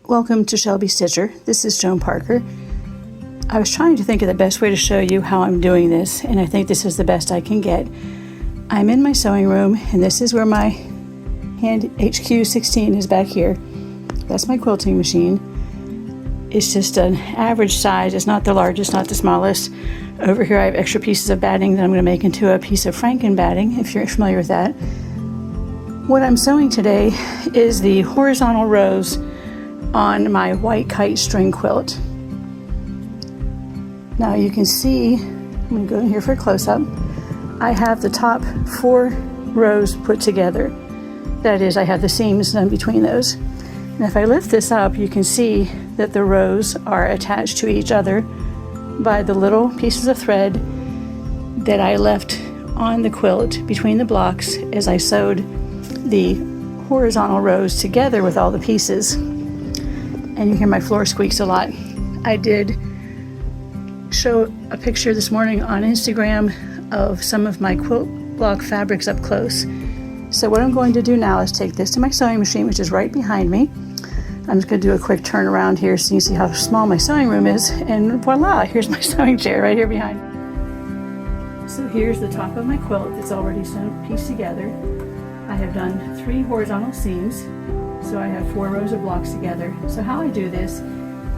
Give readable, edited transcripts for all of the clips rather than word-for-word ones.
Welcome to Shelby Stitcher. This is Joan Parker. I was trying to think of the best way to show you how I'm doing this, and I think this is the best I can get. I'm in my sewing room, and this is where my hand HQ16 is back here. That's my quilting machine. It's just an average size. It's not the largest, not the smallest. Over here I have extra pieces of batting that I'm going to make into a piece of Franken batting, if you're familiar with that. What I'm sewing today is the horizontal rows on my White Kite string quilt. Now you can see, I'm going to go in here for a close-up, I have the top 4 rows put together. That is, I have the seams done between those. And if I lift this up, you can see that the rows are attached to each other by the little pieces of thread that I left on the quilt between the blocks as I sewed the horizontal rows together with all the pieces. And you hear my floor squeaks a lot. I did show a picture this morning on Instagram of some of my quilt block fabrics up close. So what I'm going to do now is take this to my sewing machine, which is right behind me. I'm just going to do a quick turn around here so you can see how small my sewing room is, and voila, here's my sewing chair right here behind me. So here's the top of my quilt that's already sewn, pieced together. I have done 3 horizontal seams, so I have 4 rows of blocks together. So how I do this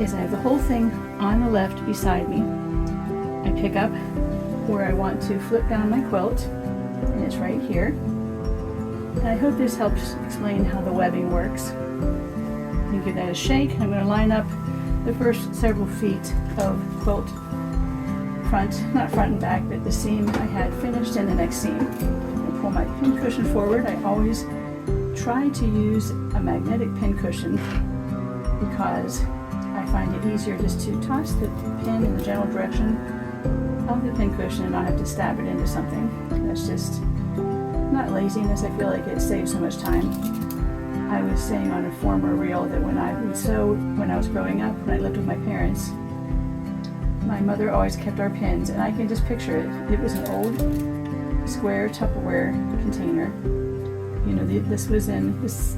is I have the whole thing on the left beside me. I pick up where I want to flip down my quilt, and it's right here. And I hope this helps explain how the webbing works. You give that a shake. I'm going to line up the first several feet of quilt not front and back, but the seam I had finished in the next seam. I pull my pin cushion forward. I always try to use a magnetic pin cushion because I find it easier just to toss the pin in the general direction of the pin cushion and not have to stab it into something. That's just not laziness. I feel like it saves so much time. I was saying on a former reel that when I would sew when I was growing up, when I lived with my parents, my mother always kept our pins, and I can just picture it. It was an old square Tupperware container. You know, this was in this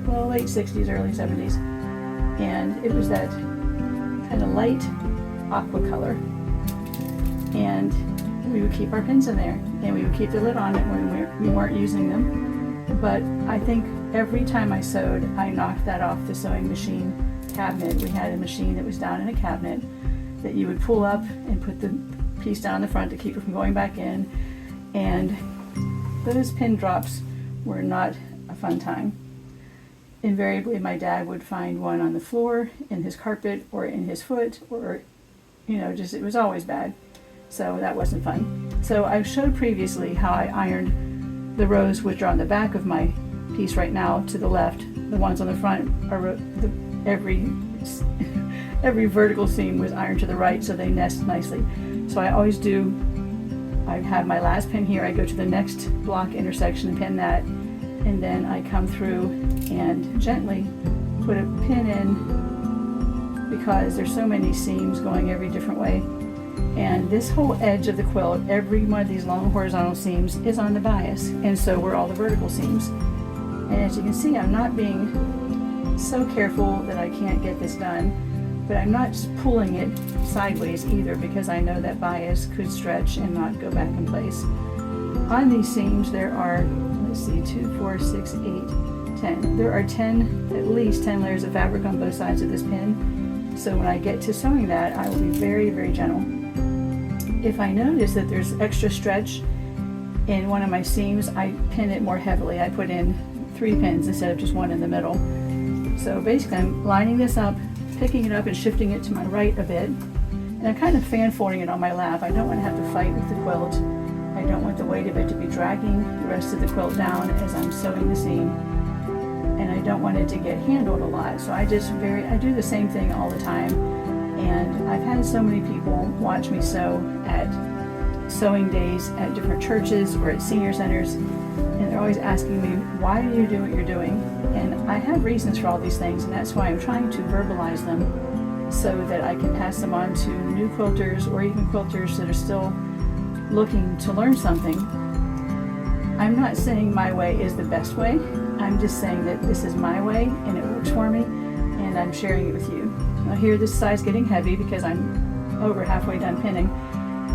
late 60s, early 70s, and it was that kind of light aqua color. And we would keep our pins in there, and we would keep the lid on it when we weren't using them. But I think every time I sewed, I knocked that off the sewing machine cabinet. We had a machine that was down in a cabinet that you would pull up and put the piece down in the front to keep it from going back in. And those pin drops were not a fun time. Invariably, my dad would find one on the floor, in his carpet, or in his foot, or, you know, just, it was always bad. So that wasn't fun. So I showed previously how I ironed the rows which are on the back of my piece right now to the left. The ones on the front are every vertical seam was ironed to the right, so they nest nicely. So I always do, I have my last pin here, I go to the next block intersection and pin that, and then I come through and gently put a pin in because there's so many seams going every different way. And this whole edge of the quilt, every one of these long horizontal seams is on the bias, and so were all the vertical seams. And as you can see, I'm not being so careful that I can't get this done, but I'm not just pulling it sideways either, because I know that bias could stretch and not go back in place. On these seams there are, let's see, 2, 4, 6, 8, 10. There are at least 10 layers of fabric on both sides of this pin. So when I get to sewing that, I will be very, very gentle. If I notice that there's extra stretch in one of my seams, I pin it more heavily. I put in 3 pins instead of just 1 in the middle. So basically I'm lining this up, picking it up and shifting it to my right a bit, and I'm kind of fan folding it on my lap. I don't want to have to fight with the quilt. I don't want the weight of it to be dragging the rest of the quilt down as I'm sewing the seam, and I don't want it to get handled a lot. So I do the same thing all the time. And I've had so many people watch me sew at sewing days at different churches or at senior centers, and they're always asking me, why do you do what you're doing? And I have reasons for all these things, and that's why I'm trying to verbalize them so that I can pass them on to new quilters or even quilters that are still looking to learn something. I'm not saying my way is the best way. I'm just saying that this is my way and it works for me. And and I'm sharing it with you. Now here this side's getting heavy because I'm over halfway done pinning,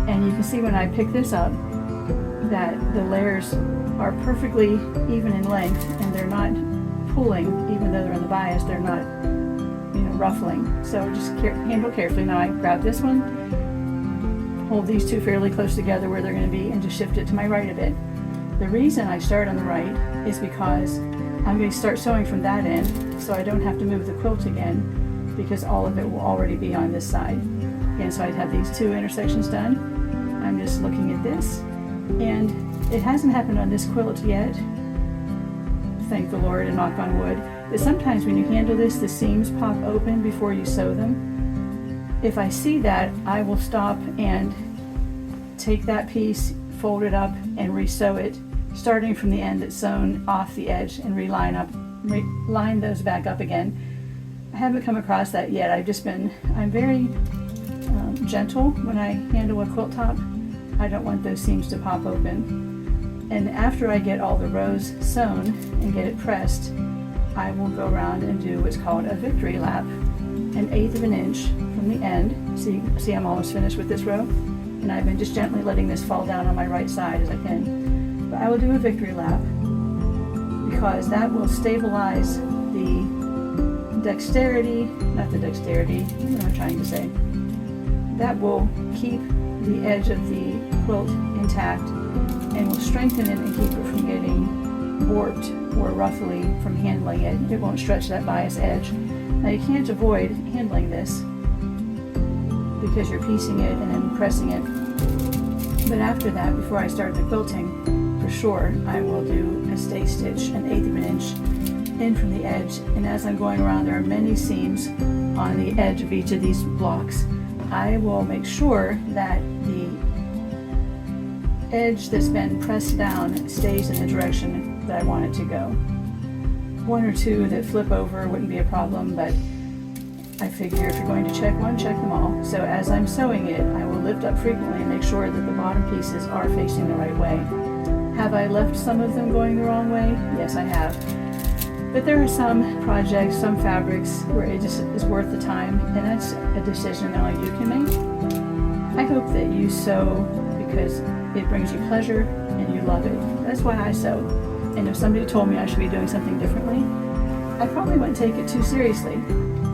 and you can see when I pick this up that the layers are perfectly even in length, and they're not pulling. Even though they're on the bias, they're not, you know, ruffling. So just handle carefully. Now I grab this one, hold these two fairly close together where they're going to be, and just shift it to my right a bit. The reason I start on the right is because I'm going to start sewing from that end, so I don't have to move the quilt again, because all of it will already be on this side. And so I'd have these two intersections done. I'm just looking at this, and it hasn't happened on this quilt yet, thank the Lord and knock on wood, but sometimes when you handle this, the seams pop open before you sew them. If I see that, I will stop and take that piece, fold it up, and re-sew it, starting from the end that's sewn off the edge, and line those back up again. I haven't come across that yet. I'm very gentle when I handle a quilt top. I don't want those seams to pop open. And after I get all the rows sewn and get it pressed, I will go around and do what's called a victory lap, 1/8 of an inch from the end. See I'm almost finished with this row, and I've been just gently letting this fall down on my right side as I can. But I will do a victory lap because that will stabilize the dexterity, not the dexterity, what am I trying to say? That will keep the edge of the quilt intact and will strengthen it and keep it from getting warped or ruffly from handling it. It won't stretch that bias edge. Now you can't avoid handling this because you're piecing it and then pressing it. But after that, before I start the quilting, for sure, I will do a stay stitch, 1/8 of an inch in from the edge. And as I'm going around, there are many seams on the edge of each of these blocks. I will make sure that the edge that's been pressed down stays in the direction that I want it to go. One or two that flip over wouldn't be a problem, but I figure if you're going to check one, check them all. So as I'm sewing it, I will lift up frequently and make sure that the bottom pieces are facing the right way. Have I left some of them going the wrong way? Yes, I have. But there are some projects, some fabrics where it just is worth the time, and that's a decision that only you can make. I hope that you sew because it brings you pleasure and you love it. That's why I sew. And if somebody told me I should be doing something differently, I probably wouldn't take it too seriously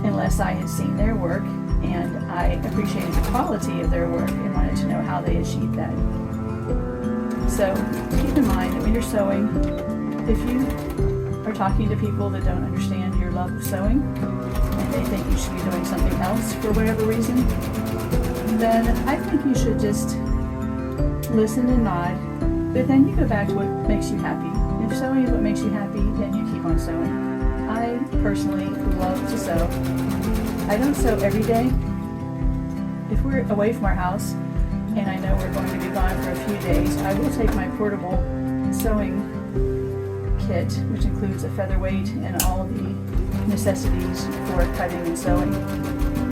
unless I had seen their work and I appreciated the quality of their work and wanted to know how they achieved that. So keep in mind that when you're sewing, if you are talking to people that don't understand your love of sewing and they think you should be doing something else for whatever reason, then I think you should just listen and nod, but then you go back to what makes you happy. If sewing is what makes you happy, then you keep on sewing. I personally love to sew. I don't sew every day. If we're away from our house and I know we're going to be gone for a few days, I will take my portable sewing kit, which includes a featherweight and all the necessities for cutting and sewing.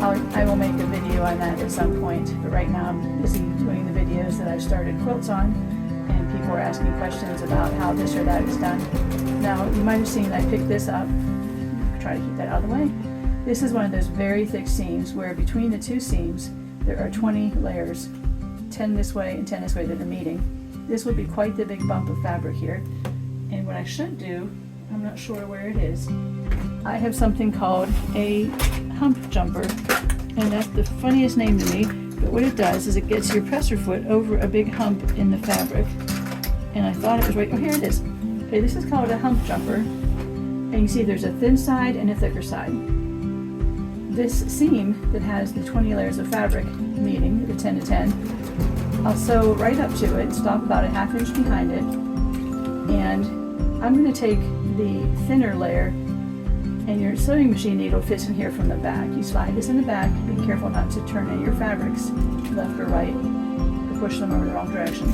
I will make a video on that at some point, but right now I'm busy doing the videos that I've started quilts on, and people are asking questions about how this or that is done. Now, you might have seen I picked this up. Try to keep that out of the way. This is one of those very thick seams where between the two seams there are 20 layers, 10 this way and 10 this way, that are meeting. This would be quite the big bump of fabric here. And what I should do, I'm not sure where it is, I have something called a humpjumper, and that's the funniest name to me, but what it does is it gets your presser foot over a big hump in the fabric. And I thought it was right, oh here it is. Okay, this is called a humpjumper, and you can see there's a thin side and a thicker side. This seam that has the 20 layers of fabric meeting, the 10 to 10, I'll sew right up to it, stop about a 1/2 inch behind it, and I'm going to take the thinner layer, and your sewing machine needle fits in here from the back. You slide this in the back, be careful not to turn in your fabrics left or right, or push them over the wrong direction.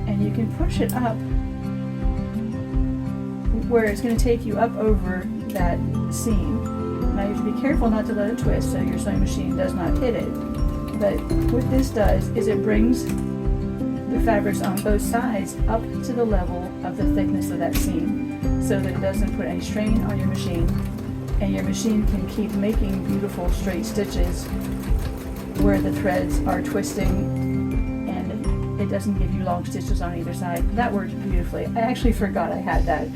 And you can push it up where it's going to take you up over that seam. Now you have to be careful not to let it twist so your sewing machine does not hit it. But what this does is it brings the fabrics on both sides up to the level of the thickness of that seam, so that it doesn't put any strain on your machine and your machine can keep making beautiful straight stitches where the threads are twisting and it doesn't give you long stitches on either side. That worked beautifully. I actually forgot I had that,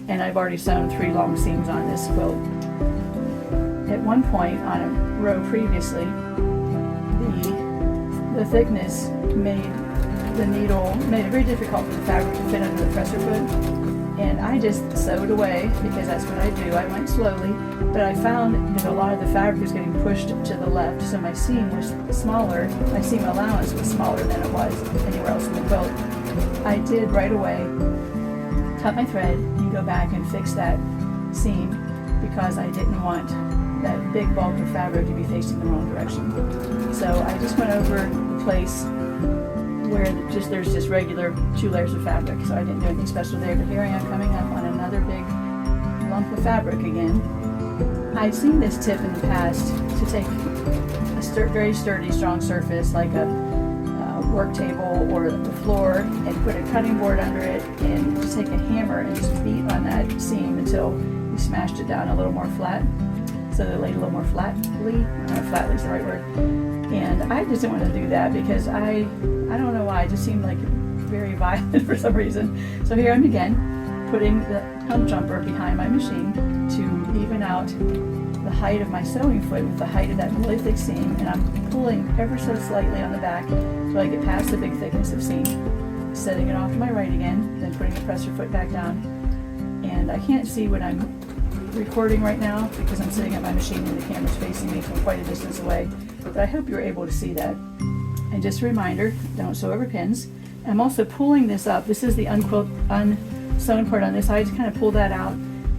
and I've already sewn 3 long seams on this quilt. At one point on a row previously, the thickness made it very difficult for the fabric to fit under the presser foot, and I just sewed away because that's what I do. I went slowly, but I found that a lot of the fabric was getting pushed to the left, so my seam was smaller. My seam allowance was smaller than it was anywhere else in the quilt. I did right away cut my thread and go back and fix that seam because I didn't want that big bulk of fabric to be facing the wrong direction. So I just went over the place where there's just regular 2 layers of fabric, so I didn't do anything special there. But here I am coming up on another big lump of fabric again. I've seen this tip in the past to take a very sturdy, strong surface like a work table or the floor and put a cutting board under it and just take a hammer and just beat on that seam until you smashed it down a little more flat, so that it laid a little more flatly. I don't know if flatly is the right word. And I just didn't want to do that because I don't know why, it just seemed like very violent for some reason. So here I'm again, putting the humpjumper behind my machine to even out the height of my sewing foot with the height of that really thick seam, and I'm pulling ever so slightly on the back so I get past the big thickness of seam. Setting it off to my right again, then putting the presser foot back down. And I can't see when I'm recording right now because I'm sitting at my machine and the camera's facing me from quite a distance away, but I hope you're able to see that. And just a reminder, don't sew over pins. I'm also pulling this up. This is the unsewn part on this. I just kind of pull that out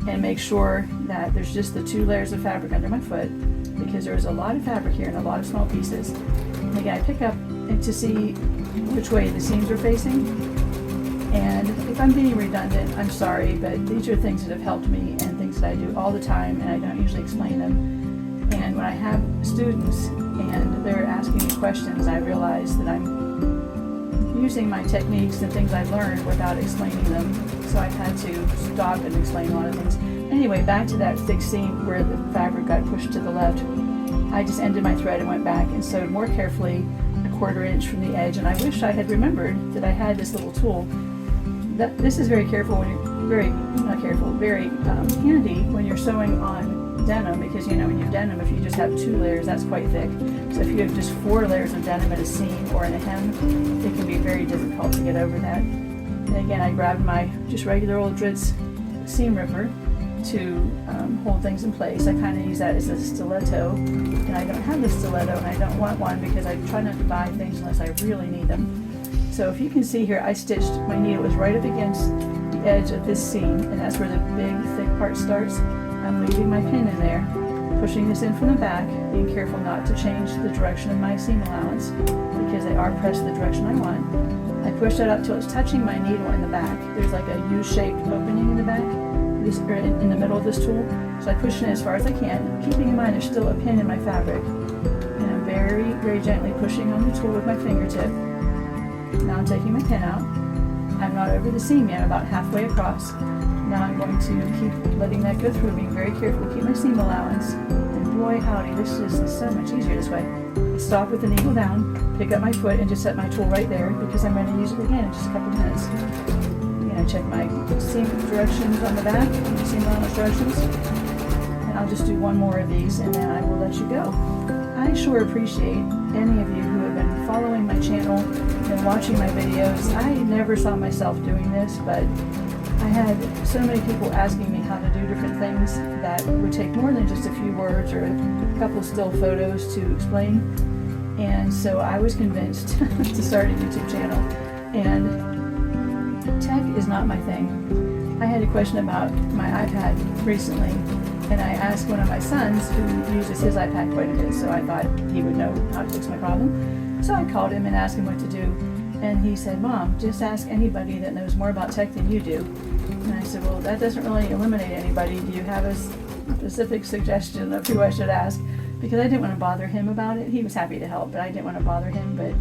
and make sure that there's just the 2 layers of fabric under my foot because there's a lot of fabric here and a lot of small pieces. And again, I pick up to see which way the seams are facing. And if I'm being redundant, I'm sorry, but these are things that have helped me and things that I do all the time, and I don't usually explain them. And when I have students and they're asking me questions, I realize that I'm using my techniques and things I've learned without explaining them. So I've had to stop and explain a lot of things. Anyway, back to that thick seam where the fabric got pushed to the left. I just ended my thread and went back and sewed more carefully, 1/4 inch from the edge. And I wish I had remembered that I had this little tool. This is very careful when you're very handy when you're sewing on denim, because you know when you denim, if you just have 2 layers, that's quite thick. So if you have just 4 layers of denim at a seam or in a hem, it can be very difficult to get over that. And again, I grabbed my just regular old Dritz seam ripper to hold things in place. I kind of use that as a stiletto, and I don't have the stiletto, and I don't want one because I try not to buy things unless I really need them. So if you can see here, I stitched, my needle was right up against the edge of this seam, and that's where the big thick part starts. I'm leaving my pin in there, pushing this in from the back, being careful not to change the direction of my seam allowance because they are pressed the direction I want. I push that up till it's touching my needle in the back. There's like a U-shaped opening in the back, or in the middle of this tool. So I push it as far as I can, keeping in mind there's still a pin in my fabric. And I'm very, very gently pushing on the tool with my fingertip. Now I'm taking my pin out. I'm not over the seam yet, I'm about halfway across. Now I'm going to keep letting that go through, being very careful to keep my seam allowance. And boy howdy, this is so much easier this way. I stop with the needle down, pick up my foot, and just set my tool right there because I'm going to use it again in just a couple of minutes. Again, I check my seam directions on the back, seam allowance directions. And I'll just do one more of these and then I will let you go. I sure appreciate any of you who have been following my channel and watching my videos. I never saw myself doing this, but I had so many people asking me how to do different things that would take more than just a few words or a couple still photos to explain. And so I was convinced to start a YouTube channel. And tech is not my thing. I had a question about my iPad recently, and I asked one of my sons who uses his iPad quite a bit, so I thought he would know how to fix my problem. So I called him and asked him what to do. And he said, "Mom, just ask anybody that knows more about tech than you do." And I said, "Well, that doesn't really eliminate anybody. Do you have a specific suggestion of who I should ask?" Because I didn't want to bother him about it. He was happy to help, but I didn't want to bother him. But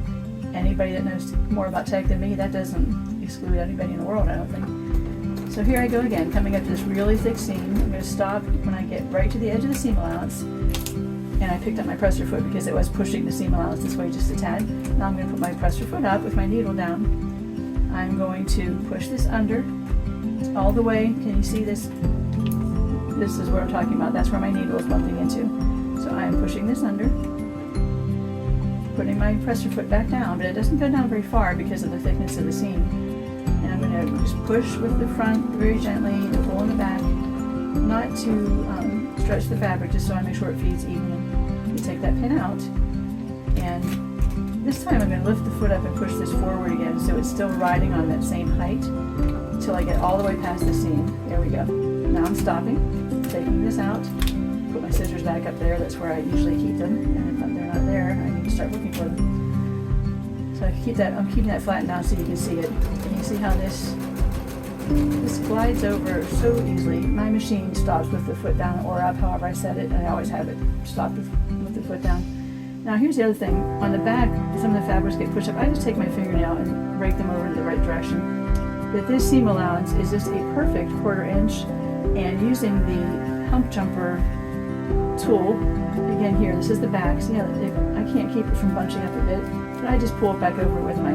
anybody that knows more about tech than me, that doesn't exclude anybody in the world, I don't think. So here I go again, coming up to this really thick seam. I'm going to stop when I get right to the edge of the seam allowance. And I picked up my presser foot because it was pushing the seam allowance this way just a tad. Now I'm going to put my presser foot up with my needle down. I'm going to push this under all the way. Can you see this? This is what I'm talking about. That's where my needle is bumping into. So I am pushing this under, putting my presser foot back down, but it doesn't go down very far because of the thickness of the seam. And I'm going to just push with the front very gently and pull in the back, not to stretch the fabric, just so I make sure it feeds evenly. You take that pin out, and this time I'm going to lift the foot up and push this forward again so it's still riding on that same height until I get all the way past the seam. There we go. Now I'm stopping, taking this out, put my scissors back up there. That's where I usually keep them, and if they're not there, I need to start looking for them. So I'm keeping that flattened down so you can see it. And you see how this glides over so easily. My machine stops with the foot down or up, however I set it, and I always have it stopped with the foot down. Now here's the other thing. On the back, some of the fabrics get pushed up. I just take my fingernail and rake them over in the right direction. But this seam allowance is just a perfect 1/4 inch, and using the humpjumper tool, again here, this is the back. See how I can't keep it from bunching up a bit, but I just pull it back over with my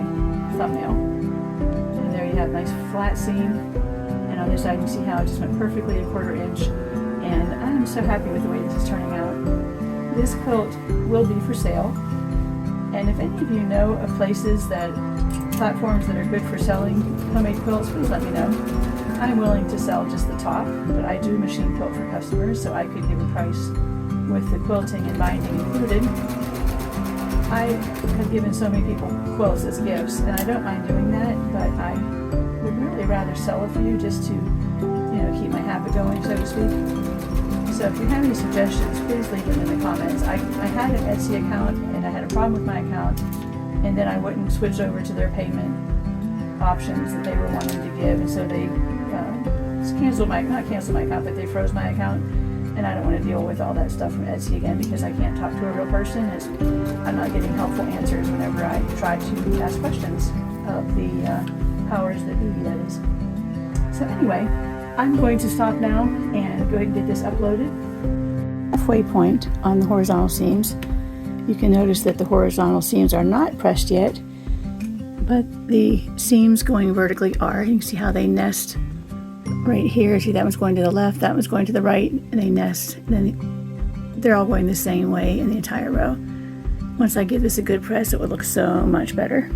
thumbnail. And there you have a nice flat seam. And on this side you see how it just went perfectly a 1/4 inch. And I am so happy with the way this is turning out. This quilt will be for sale. And if any of you know of platforms that are good for selling homemade quilts, please let me know. I'm willing to sell just the top, but I do machine quilt for customers, so I could give a price with the quilting and binding included. I have given so many people quilts as gifts, and I don't mind doing that, but I would really rather sell a few just to, keep my habit going, so to speak. So if you have any suggestions, please leave them in the comments. I had an Etsy account, and I had a problem with my account, and then I wouldn't switch over to their payment options that they were wanting to give, and so they not canceled my account, but they froze my account, and I don't want to deal with all that stuff from Etsy again because I can't talk to a real person. I'm not getting helpful answers whenever I try to ask questions of the powers that be, that is. So anyway, I'm going to stop now and go ahead and get this uploaded. Halfway point on the horizontal seams, you can notice that the horizontal seams are not pressed yet, but the seams going vertically are. You can see how they nest right here. See, that one's going to the left, that one's going to the right, and they nest. And then they're all going the same way in the entire row. Once I give this a good press, it will look so much better.